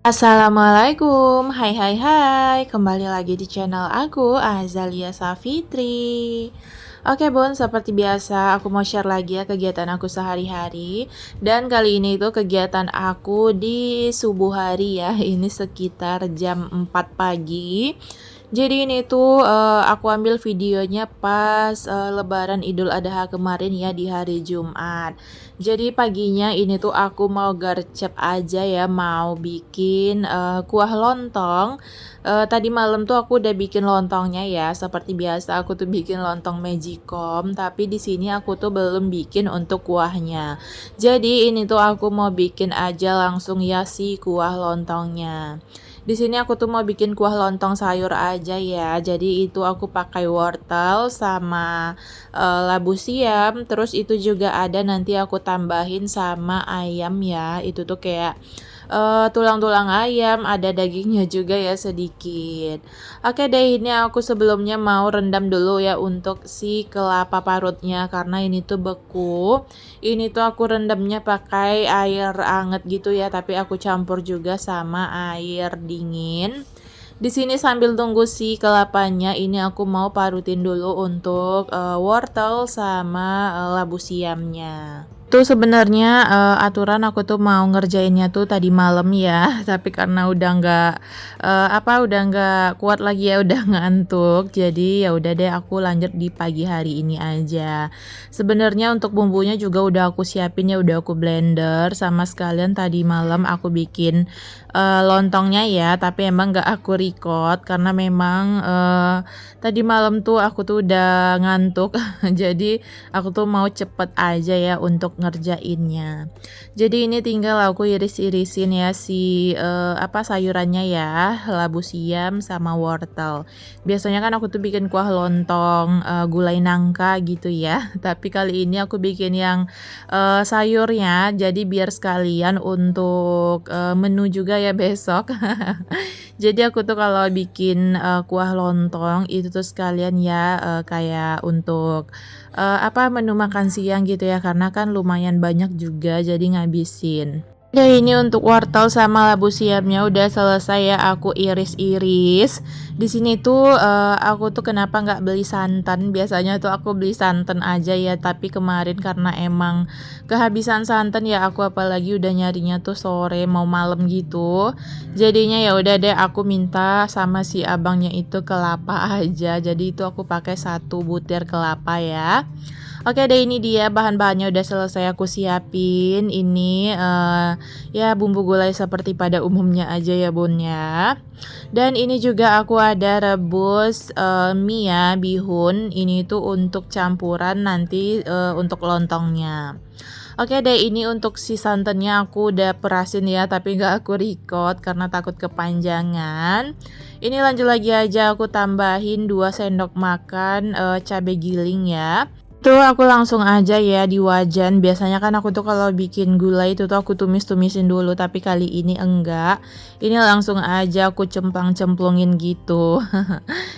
Assalamualaikum, hai hai hai, kembali lagi di channel aku, Azalia Safitri. Oke Bun, seperti biasa aku mau share lagi ya kegiatan aku sehari-hari. Dan kali ini itu kegiatan aku di subuh hari ya, ini sekitar jam 4 pagi. Jadi ini tuh aku ambil videonya pas Lebaran Idul Adha kemarin ya di hari Jumat. Jadi paginya ini tuh aku mau gercep aja ya, mau bikin kuah lontong. Tadi malam tuh aku udah bikin lontongnya ya, seperti biasa aku tuh bikin lontong magicom, tapi di sini aku tuh belum bikin untuk kuahnya. Jadi ini tuh aku mau bikin aja langsung ya si kuah lontongnya. Di sini aku tuh mau bikin kuah lontong sayur aja ya. Jadi itu aku pakai wortel sama labu siam. Terus itu juga ada nanti aku tambahin sama ayam ya. Itu tuh kayak tulang-tulang ayam, ada dagingnya juga ya sedikit. Oke deh, ini aku sebelumnya mau rendam dulu ya untuk si kelapa parutnya karena ini tuh beku. Ini tuh aku rendamnya pakai air anget gitu ya, tapi aku campur juga sama air dingin. Di sini sambil tunggu si kelapanya, ini aku mau parutin dulu untuk wortel sama labu siamnya. Tuh sebenarnya aturan aku tuh mau ngerjainnya tuh tadi malam ya, tapi karena udah nggak kuat lagi ya, udah ngantuk. Jadi ya udah deh aku lanjut di pagi hari ini aja. Sebenarnya untuk bumbunya juga udah aku siapin ya, udah aku blender sama sekalian tadi malam aku bikin lontongnya ya, tapi emang nggak aku record karena memang tadi malam tuh aku tuh udah ngantuk. Jadi aku tuh mau cepet aja ya untuk ngerjainnya. Jadi ini tinggal aku iris-irisin ya si sayurannya ya, labu siam sama wortel. Biasanya kan aku tuh bikin kuah lontong gulai nangka gitu ya. Tapi kali ini aku bikin yang sayurnya. Jadi biar sekalian untuk menu juga ya besok. Jadi aku tuh kalau bikin kuah lontong itu tuh sekalian ya kayak untuk menu makan siang gitu ya, karena kan lumayan banyak juga jadi ngabisin. Ya ini untuk wortel sama labu siamnya udah selesai ya aku iris-iris. Di sini tuh aku tuh kenapa nggak beli santan? Biasanya tuh aku beli santan aja ya, tapi kemarin karena emang kehabisan santan ya aku apalagi udah nyarinya tuh sore mau malam gitu. Jadinya ya udah deh aku minta sama si abangnya itu kelapa aja. Jadi itu aku pakai 1 butir kelapa ya. Oke deh, ini dia bahan-bahannya udah selesai aku siapin. Ini ya bumbu gulai seperti pada umumnya aja ya Bun ya. Dan ini juga aku ada rebus mie ya, bihun. Ini tuh untuk campuran nanti untuk lontongnya. Oke deh, ini untuk si santannya aku udah perasin ya, tapi nggak aku record karena takut kepanjangan. Ini lanjut lagi aja aku tambahin 2 sendok makan cabai giling ya. Tuh aku langsung aja ya di wajan. Biasanya kan aku tuh kalau bikin gulai itu tuh aku tumis-tumisin dulu, tapi kali ini enggak. Ini langsung aja aku cemplang-cemplungin gitu.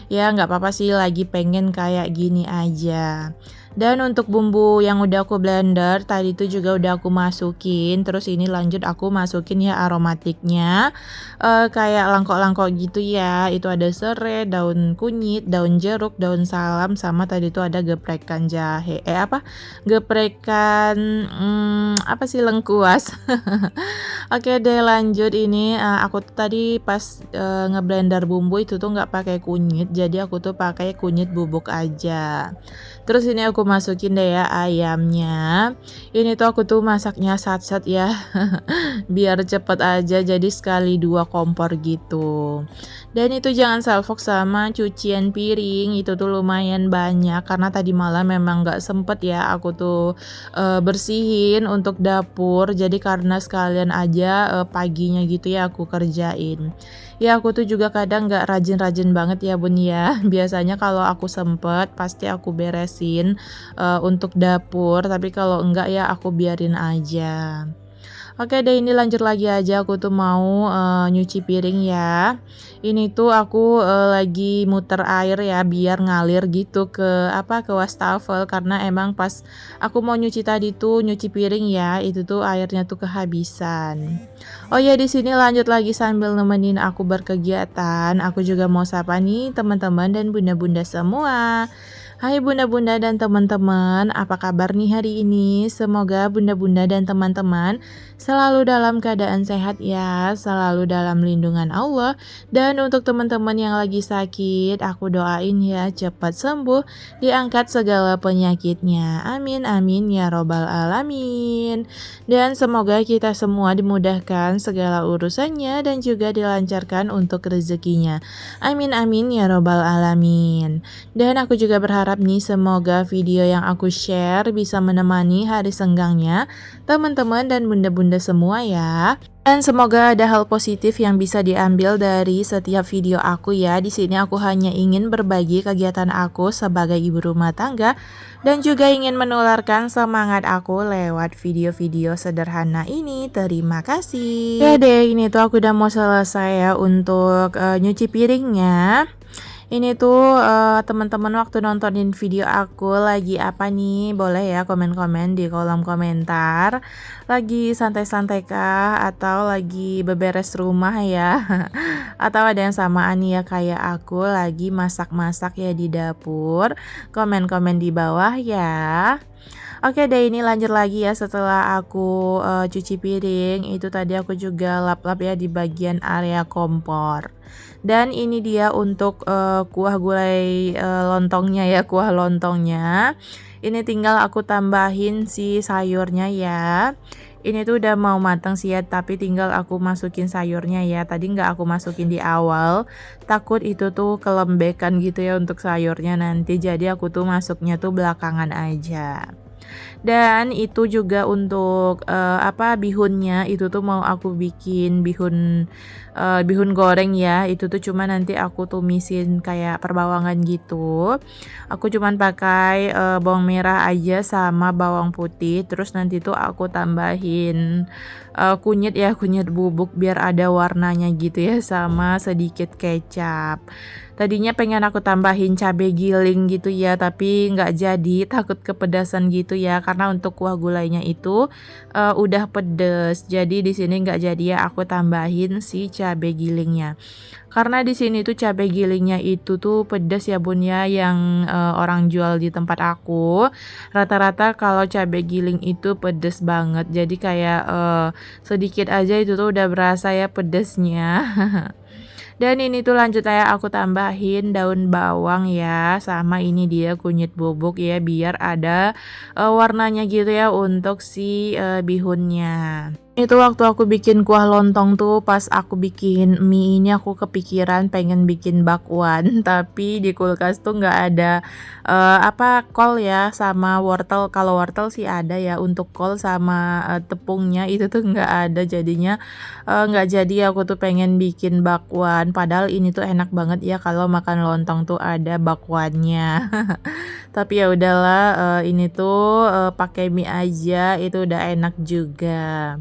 Ya nggak apa-apa sih, lagi pengen kayak gini aja. Dan untuk bumbu yang udah aku blender tadi itu juga udah aku masukin. Terus ini lanjut aku masukin ya aromatiknya. Kayak langkok-langkok gitu ya. Itu ada serai, daun kunyit, daun jeruk, daun salam, sama tadi itu ada geprekan jahe. Geprekan lengkuas. Oke deh lanjut, ini aku tuh tadi pas ngeblender bumbu itu tuh nggak pakai kunyit, jadi aku tuh pakai kunyit bubuk aja. Terus ini aku masukin deh ya ayamnya. Ini tuh aku tuh masaknya sat-sat ya. Biar cepet aja, jadi sekali 2 kompor gitu. Dan itu jangan salfok sama cucian piring, itu tuh lumayan banyak karena tadi malam memang nggak sempet ya aku tuh bersihin untuk dapur. Jadi karena sekalian aja paginya gitu ya aku kerjain. Ya aku tuh juga kadang nggak rajin-rajin banget ya Bun ya. Biasanya kalau aku sempet pasti aku beresin untuk dapur, tapi kalau enggak ya aku biarin aja. Oke deh, ini lanjut lagi aja, aku tuh mau, nyuci piring ya. Ini tuh aku, lagi muter air ya biar ngalir gitu ke apa, ke wastafel karena emang pas aku mau nyuci tadi tuh, nyuci piring ya, itu tuh airnya tuh kehabisan. Oh ya, di sini lanjut lagi sambil nemenin aku berkegiatan, aku juga mau sapa nih teman-teman dan bunda-bunda semua. Hai bunda-bunda dan teman-teman, apa kabar nih hari ini? Semoga bunda-bunda dan teman-teman selalu dalam keadaan sehat ya, selalu dalam lindungan Allah. Dan untuk teman-teman yang lagi sakit, aku doain ya cepat sembuh, diangkat segala penyakitnya. Amin amin ya robbal alamin. Dan semoga kita semua dimudahkan segala urusannya dan juga dilancarkan untuk rezekinya. Amin amin ya robbal alamin. Dan aku juga berharap nih semoga video yang aku share bisa menemani hari senggangnya teman-teman dan bunda-bunda semua ya. Dan semoga ada hal positif yang bisa diambil dari setiap video aku ya. Di sini aku hanya ingin berbagi kegiatan aku sebagai ibu rumah tangga dan juga ingin menularkan semangat aku lewat video-video sederhana ini. Terima kasih. Ya deh, ini tuh aku udah mau selesai ya untuk nyuci piringnya. Ini tuh teman-teman waktu nontonin video aku lagi apa nih? Boleh ya komen-komen di kolom komentar. Lagi santai-santai kah atau lagi beberes rumah ya? Atau ada yang samaan ya kayak aku lagi masak-masak ya di dapur? Komen-komen di bawah ya. Oke deh, ini lanjut lagi ya setelah aku cuci piring. Itu tadi aku juga lap-lap ya di bagian area kompor. Dan ini dia untuk kuah gulai lontongnya ya, kuah lontongnya. Ini tinggal aku tambahin si sayurnya ya. Ini tuh udah mau matang sih ya, tapi tinggal aku masukin sayurnya ya. Tadi nggak aku masukin di awal, takut itu tuh kelembekan gitu ya untuk sayurnya nanti. Jadi aku tuh masuknya tuh belakangan aja. Dan itu juga untuk apa, bihunnya itu tuh mau aku bikin bihun goreng ya. Itu tuh cuma nanti aku tumisin kayak perbawangan gitu. Aku cuman pakai bawang merah aja sama bawang putih. Terus nanti tuh aku tambahin kunyit ya, kunyit bubuk biar ada warnanya gitu ya, sama sedikit kecap. Tadinya pengen aku tambahin cabai giling gitu ya, tapi nggak jadi, takut kepedasan gitu ya, karena untuk kuah gulainya itu udah pedes. Jadi di sini nggak jadi ya aku tambahin si cabai gilingnya. Karena di sini tuh cabai gilingnya itu tuh pedes ya bun ya, yang orang jual di tempat aku. Rata-rata kalau cabai giling itu pedes banget. Jadi kayak sedikit aja itu tuh udah berasa ya pedesnya. Dan ini tuh lanjut ya aku tambahin daun bawang ya, sama ini dia kunyit bubuk ya biar ada warnanya gitu ya untuk si bihunnya. Itu waktu aku bikin kuah lontong tuh, pas aku bikin mie ini aku kepikiran pengen bikin bakwan, tapi di kulkas tuh nggak ada apa, kol ya sama wortel. Kalau wortel sih ada ya, untuk kol sama tepungnya itu tuh nggak ada, jadinya nggak jadi. Aku tuh pengen bikin bakwan, padahal ini tuh enak banget ya kalau makan lontong tuh ada bakwannya. Tapi ya udahlah, ini tuh pakai mie aja itu udah enak juga.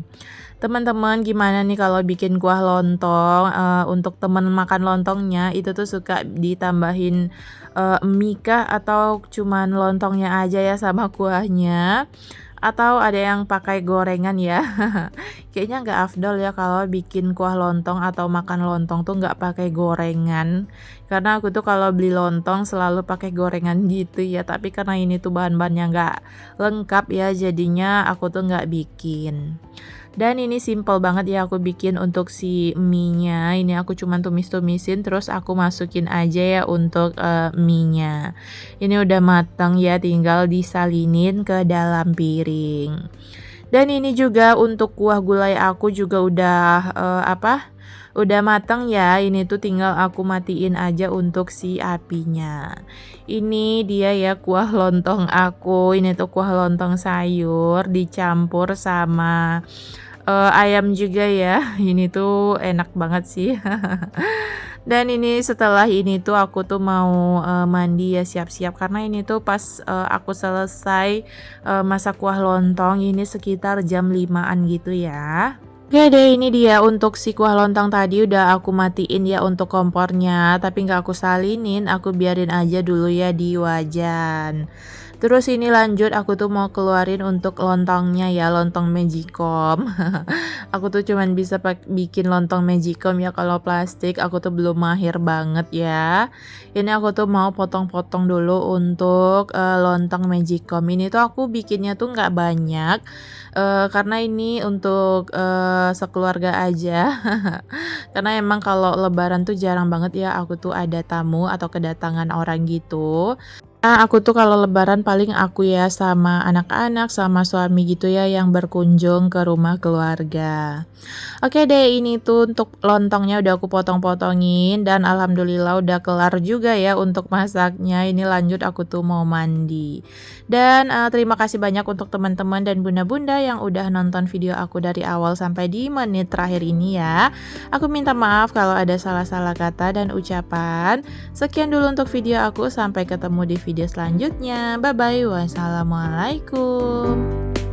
Teman-teman gimana nih kalau bikin kuah lontong? Untuk temen makan lontongnya itu tuh suka ditambahin mie kah atau cuman lontongnya aja ya sama kuahnya? Atau ada yang pakai gorengan ya? Kayaknya nggak afdol ya kalau bikin kuah lontong atau makan lontong tuh nggak pakai gorengan. Karena aku tuh kalau beli lontong selalu pakai gorengan gitu ya. Tapi karena ini tuh bahan-bahannya nggak lengkap ya, jadinya aku tuh nggak bikin. Dan ini simple banget ya aku bikin untuk si mie-nya. Ini aku cuman tumis-tumisin terus aku masukin aja ya untuk mie-nya. Ini udah matang ya, tinggal disalinin ke dalam piring. Dan ini juga untuk kuah gulai aku juga udah apa? Udah matang ya. Ini tuh tinggal aku matiin aja untuk si apinya. Ini dia ya kuah lontong aku. Ini tuh kuah lontong sayur dicampur sama ayam juga ya. Ini tuh enak banget sih. Dan ini setelah ini tuh aku tuh mau mandi ya, siap-siap karena ini tuh pas aku selesai masak kuah lontong ini sekitar jam 5-an gitu ya. Oke deh, ini dia untuk si kuah lontong tadi udah aku matiin ya untuk kompornya, tapi nggak aku salinin, aku biarin aja dulu ya di wajan. Terus ini lanjut aku tuh mau keluarin untuk lontongnya ya, lontong magicom. Aku tuh cuman bisa bikin lontong magicom ya, kalau plastik aku tuh belum mahir banget ya. Ini aku tuh mau potong-potong dulu untuk lontong magicom. Ini tuh aku bikinnya tuh nggak banyak karena ini untuk sekeluarga aja. Karena emang kalau lebaran tuh jarang banget ya aku tuh ada tamu atau kedatangan orang gitu. Nah, aku tuh kalau lebaran paling aku ya sama anak-anak, sama suami gitu ya yang berkunjung ke rumah keluarga. Oke deh, ini tuh untuk lontongnya udah aku potong-potongin dan alhamdulillah udah kelar juga ya untuk masaknya. Ini lanjut aku tuh mau mandi. Dan terima kasih banyak untuk teman-teman dan bunda-bunda yang udah nonton video aku dari awal sampai di menit terakhir ini ya. Aku minta maaf kalau ada salah-salah kata dan ucapan. Sekian dulu untuk video aku, sampai ketemu di video selanjutnya. Bye bye, wassalamualaikum.